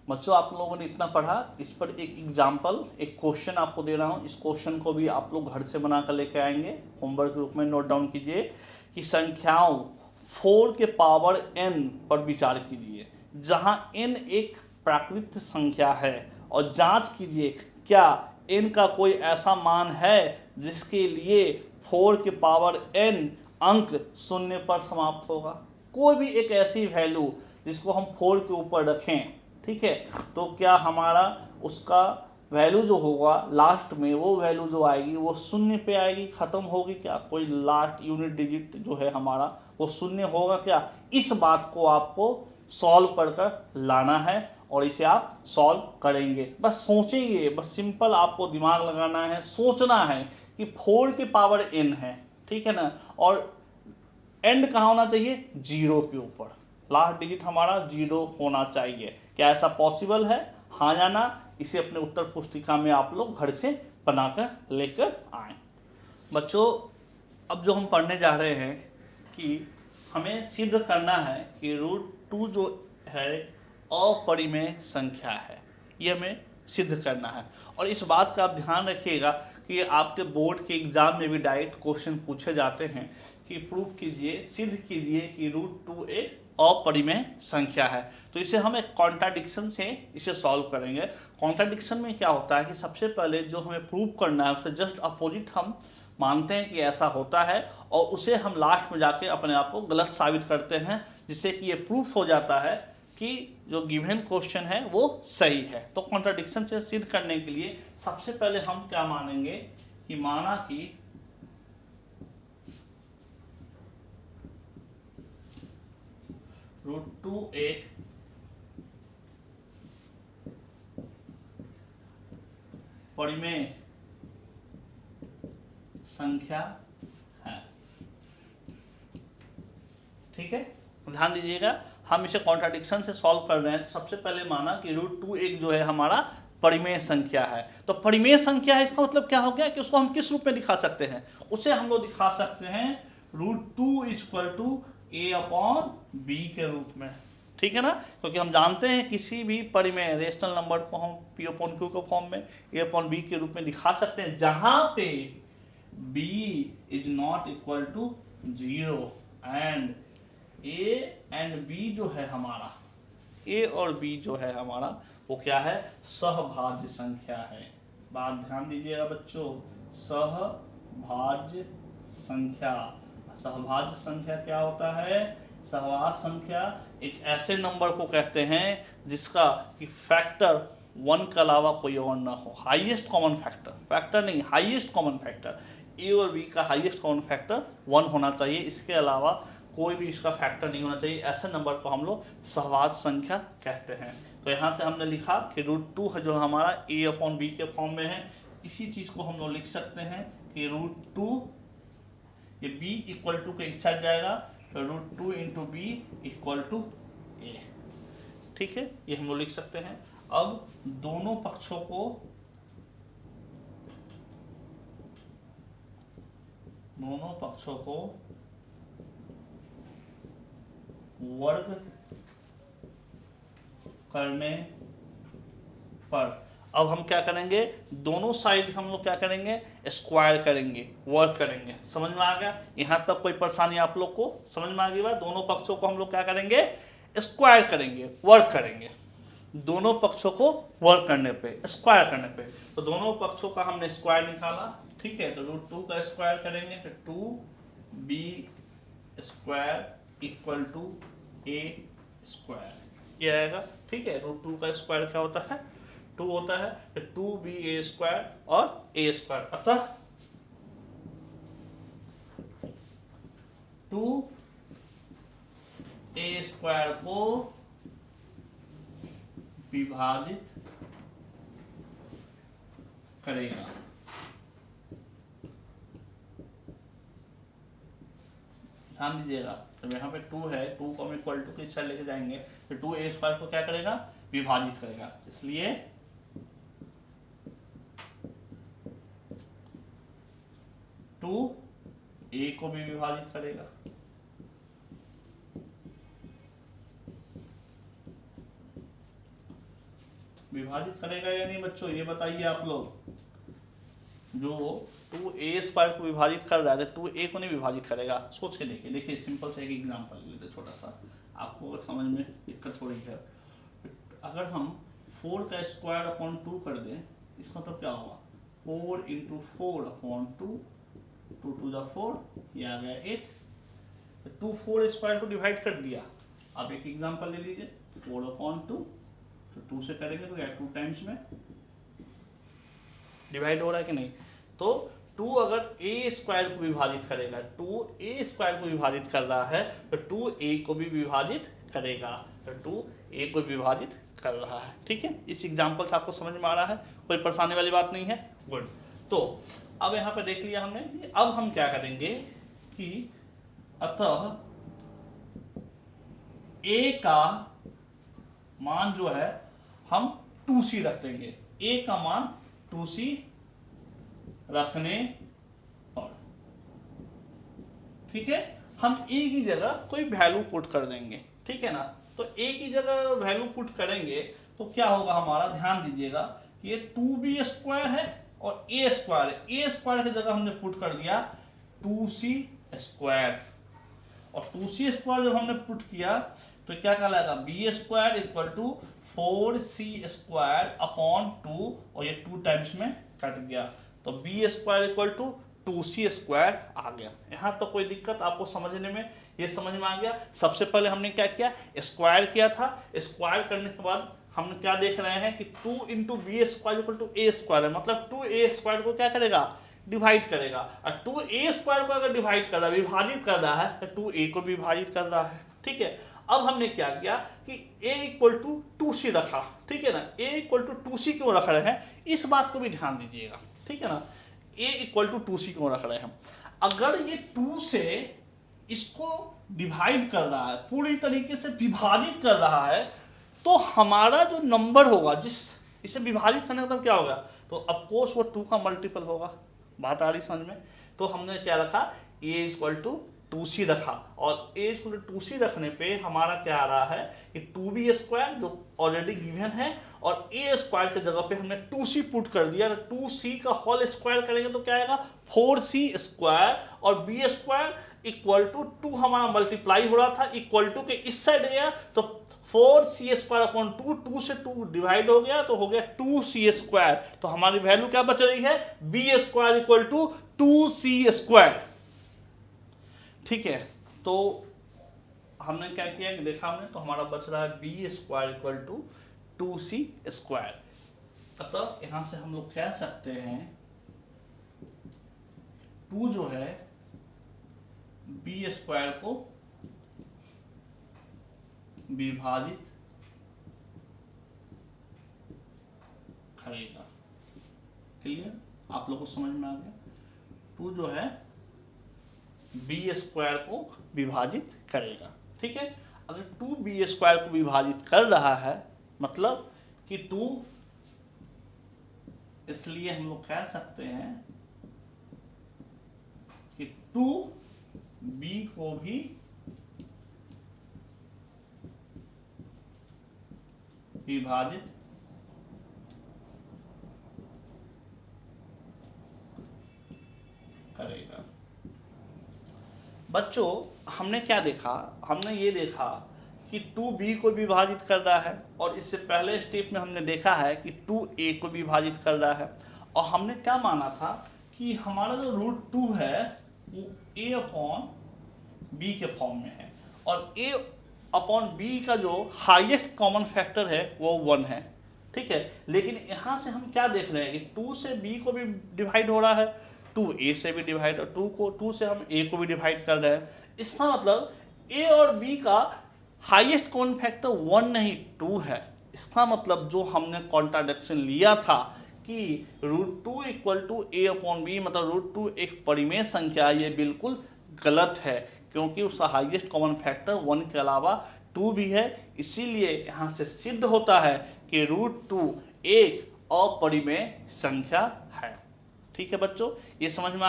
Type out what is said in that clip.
बच्चों आप लोगों ने इतना पढ़ा, इस पर एक एग्जाम्पल, एक क्वेश्चन आपको दे रहा हूँ। इस क्वेश्चन को भी आप लोग घर से बना कर लेके आएंगे, होमवर्क के रूप में नोट डाउन कीजिए कि संख्याओं 4 के पावर n पर विचार कीजिए, जहां n एक प्राकृत संख्या है, और जांच कीजिए क्या n का कोई ऐसा मान है जिसके लिए 4 के पावर n अंक शून्य पर समाप्त होगा। कोई भी एक ऐसी वैल्यू जिसको हम 4 के ऊपर रखें, ठीक है, तो क्या हमारा उसका वैल्यू जो होगा लास्ट में, वो वैल्यू जो आएगी वो शून्य पे आएगी, खत्म होगी क्या, कोई लास्ट यूनिट डिजिट जो है हमारा वो शून्य होगा क्या। इस बात को आपको सॉल्व कर कर लाना है और इसे आप सॉल्व करेंगे। बस सोचेंगे, बस सिंपल आपको दिमाग लगाना है, सोचना है कि 4 के पावर n है, ठीक है ना, और एंड कहाँ होना चाहिए, 0 के ऊपर, लास्ट डिजिट हमारा 0 होना चाहिए। क्या ऐसा पॉसिबल है, हाँ या ना। इसे अपने उत्तर पुस्तिका में आप लोग घर से बनाकर लेकर आए। बच्चों अब जो हम पढ़ने जा रहे हैं कि हमें सिद्ध करना है कि √2 जो है अपरिमेय संख्या है, ये हमें सिद्ध करना है। और इस बात का आप ध्यान रखिएगा कि आपके बोर्ड के एग्जाम में भी डायरेक्ट क्वेश्चन पूछे जाते हैं कि प्रूव कीजिए, सिद्ध कीजिए कि √2 एक अपरिमेय संख्या है। तो इसे हम एक कॉन्ट्राडिक्शन से इसे सॉल्व करेंगे। कॉन्ट्राडिक्शन में क्या होता है कि सबसे पहले जो हमें प्रूव करना है उससे जस्ट अपोजिट हम मानते हैं कि ऐसा होता है, और उसे हम लास्ट में जाके अपने आप को गलत साबित करते हैं, जिससे कि ये प्रूफ हो जाता है कि जो गिवन क्वेश्चन है वो सही है। तो कॉन्ट्राडिक्शन से सिद्ध करने के लिए सबसे पहले हम क्या मानेंगे कि माना कि √2 एक परिमेय संख्या है, ठीक है। ध्यान दीजिएगा, हम इसे कॉन्ट्राडिक्शन से सॉल्व कर रहे हैं। तो सबसे पहले माना कि √2 एक जो है हमारा परिमेय संख्या है। तो परिमेय संख्या है, इसका मतलब क्या हो गया कि उसको हम किस रूप में दिखा सकते हैं, उसे हम लोग दिखा सकते हैं √2 = a/b के रूप में, ठीक है ना। क्योंकि हम जानते हैं किसी भी परिमेय रेशनल नंबर को हम p/q के फॉर्म में a/b के रूप में दिखा सकते हैं, जहां पे b ≠ 0 and a and b जो है हमारा, a और b जो है हमारा वो क्या है, सहभाज्य संख्या है। बात ध्यान दीजिएगा बच्चों, सहभाज्य संख्या। सहभाज्य संख्या क्या होता है, सहभाज्य संख्या एक ऐसे नंबर को कहते हैं जिसका कि फैक्टर 1 के अलावा कोई और ना हो, हाईएस्ट कॉमन फैक्टर, फैक्टर नहीं हाईएस्ट कॉमन फैक्टर, a और b का हाईएस्ट कॉमन फैक्टर 1 होना चाहिए, इसके अलावा कोई भी इसका फैक्टर नहीं होना चाहिए। ऐसे नंबर को हम लोग सहभाज्य संख्या कहते हैं। तो यहाँ से हमने लिखा कि √2 है जो हमारा a/b के फॉर्म में है। इसी चीज को हम लोग लिख सकते हैं कि √2, ये b = के इस साइड जाएगा, तो √2 × b = a, ठीक है, ये हम लोग लिख सकते हैं। अब दोनों पक्षों को वर्ग करने पर अब हम क्या करेंगे, दोनों साइड हम लोग क्या करेंगे, स्क्वायर करेंगे, वर्क करेंगे। समझ में आ गया, यहां तक कोई परेशानी आप लोग को समझ में आ गई बात। दोनों पक्षों को हम लोग क्या करेंगे, स्क्वायर करेंगे, वर्क करेंगे। दोनों पक्षों को वर्क करने पे, स्क्वायर करने पे, तो दोनों पक्षों का हमने स्क्वायर निकाला, ठीक है। तो √2 का स्क्वायर करेंगे तो 2b² = a², ये आएगा, ठीक है। √2 का स्क्वायर क्या होता है, 2 होता है, तो 2ba² और a², अतः 2a² को विभाजित करेगा। ध्यान दीजिएगा, तो यहाँ पे 2 है, 2 को हम इक्वल टू के इस साइड लेके जाएंगे, तो 2a² को क्या करेगा, विभाजित करेगा। इसलिए 2a को भी विभाजित करेगा, विभाजित करेगा या नहीं बच्चों, ये बताइए आप लोग। जो 2a² को विभाजित कर रहा है तो 2a को नहीं विभाजित करेगा। सोच के देखिए, देखिए सिंपल सा एक एग्जांपल लेते छोटा सा, आपको अगर समझ में दिक्कत हो रही है। अगर हम 4 का स्क्वायर अपॉन 2 कर दें, इसका मतलब क्या होगा, 4 × 4 अपॉन 2, 2 × 2 = 4, ये आ गया 8। 2 4² को डिवाइड कर दिया। अब एक एग्जांपल ले लीजिए, 4/2, तो 2 से करेंगे तो क्या 2 टाइम्स में डिवाइड हो रहा है कि नहीं। तो 2 अगर a² को विभाजित करेगा, 2a² को विभाजित कर रहा है तो 2a को भी विभाजित करेगा, तो 2a को विभाजित कर रहा है। ठीक है, इस एग्जांपल से आपको समझ में आ रहा है, कोई परेशानी वाली बात नहीं है। गुड। तो अब यहाँ पे देख लिया हमने। अब हम क्या करेंगे कि अतः a का मान जो है हम 2c रख देंगे। a का मान 2c रखने पर, ठीक है, हम a की जगह कोई वैल्यू पुट कर देंगे। ठीक है ना, तो a की जगह वैल्यू पुट करेंगे तो क्या होगा हमारा, ध्यान दीजिएगा, ये 2b² है और a² है। a² की जगह हमने पुट कर दिया 2c², और 2c² जब हमने पुट किया तो क्या कहलाएगा, b² = 4c² अपॉन 2, और ये 2 टाइम्स में कट गया, तो b² = 2c² आ गया। यहाँ तो कोई दिक्कत आपको समझने में, ये समझ में आ गया। सबसे पहले हमने क्या किया, स्क्वायर किया था। स्क्वायर करने के बाद हम क्या देख रहे हैं कि 2 × b² = a² है, मतलब 2a² को क्या करेगा, डिवाइड करेगा। और 2a² को अगर डिवाइड कर रहा है, विभाजित कर रहा है, तो 2a को विभाजित कर रहा है। ठीक है, अब हमने क्या किया कि a = 2c रखा। ठीक है ना, a = 2c क्यों रख रहे हैं, इस बात को भी ध्यान दीजिएगा। ठीक है ना, a = 2c क्यों रख रहे हैं। अगर ये 2 से इसको डिवाइड कर रहा है, पूरी तरीके से विभाजित कर रहा है, तो हमारा जो नंबर होगा, जिस इसे विभाजित करने का मतलब क्या होगा, तो ऑफकोर्स वो 2 का मल्टीपल होगा। बात आ रही समझ में। तो हमने क्या रखा, a = 2c रखा, और a = 2c रखने पे हमारा क्या आ रहा है कि 2b² जो ऑलरेडी गिवन है, और a² की जगह पे हमने 2c पुट कर दिया। 2c का होल स्क्वायर करेंगे तो क्या आएगा, 4c², और b² = 2 हमारा मल्टीप्लाई हो रहा था, इक्वल टू के इस साइड गया तो 4c² अपॉन 2, 2 से 2 डिवाइड हो गया तो हो गया 2c²। तो हमारी वैल्यू क्या बच रही है, b² = 2c²। ठीक है, तो हमने क्या किया कि देखा हमने, तो हमारा बच रहा है b² = 2c²। अतः यहां से हम लोग कह सकते हैं 2 जो है b² को विभाजित करेगा। क्लियर, आप लोग को समझ में आ गया। 2 जो है b² को विभाजित करेगा। ठीक है, अगर 2 b² को विभाजित कर रहा है, मतलब कि 2, इसलिए हम लोग कह सकते हैं कि 2b को भी विभाजित करेगा। बच्चों हमने क्या देखा, हमने ये देखा कि 2b को विभाजित कर रहा है, और इससे पहले स्टेप में हमने देखा है कि 2a को विभाजित कर रहा है। और हमने क्या माना था कि हमारा जो √2 है वो a/b के फॉर्म में है, और a/b का जो हाईएस्ट कॉमन फैक्टर है वो 1 है। ठीक है, लेकिन यहाँ से हम क्या देख रहे हैं कि 2 से b को भी डिवाइड हो रहा है, 2a से भी डिवाइड, 2 से हम a को भी डिवाइड कर रहे हैं। इसका मतलब a और b का हाईएस्ट कॉमन फैक्टर 1 नहीं 2 है। इसका मतलब जो हमने कॉन्ट्राडिक्शन लिया था कि √2 = a/b, मतलब √2 एक परिमेय संख्या, ये बिल्कुल गलत है, क्योंकि उसका हाईएस्ट कॉमन फैक्टर 1 के अलावा 2 भी है। इसीलिए यहाँ से सिद्ध होता है कि √2 एक अपरिमेय संख्या है। ठीक है बच्चों, ये समझ में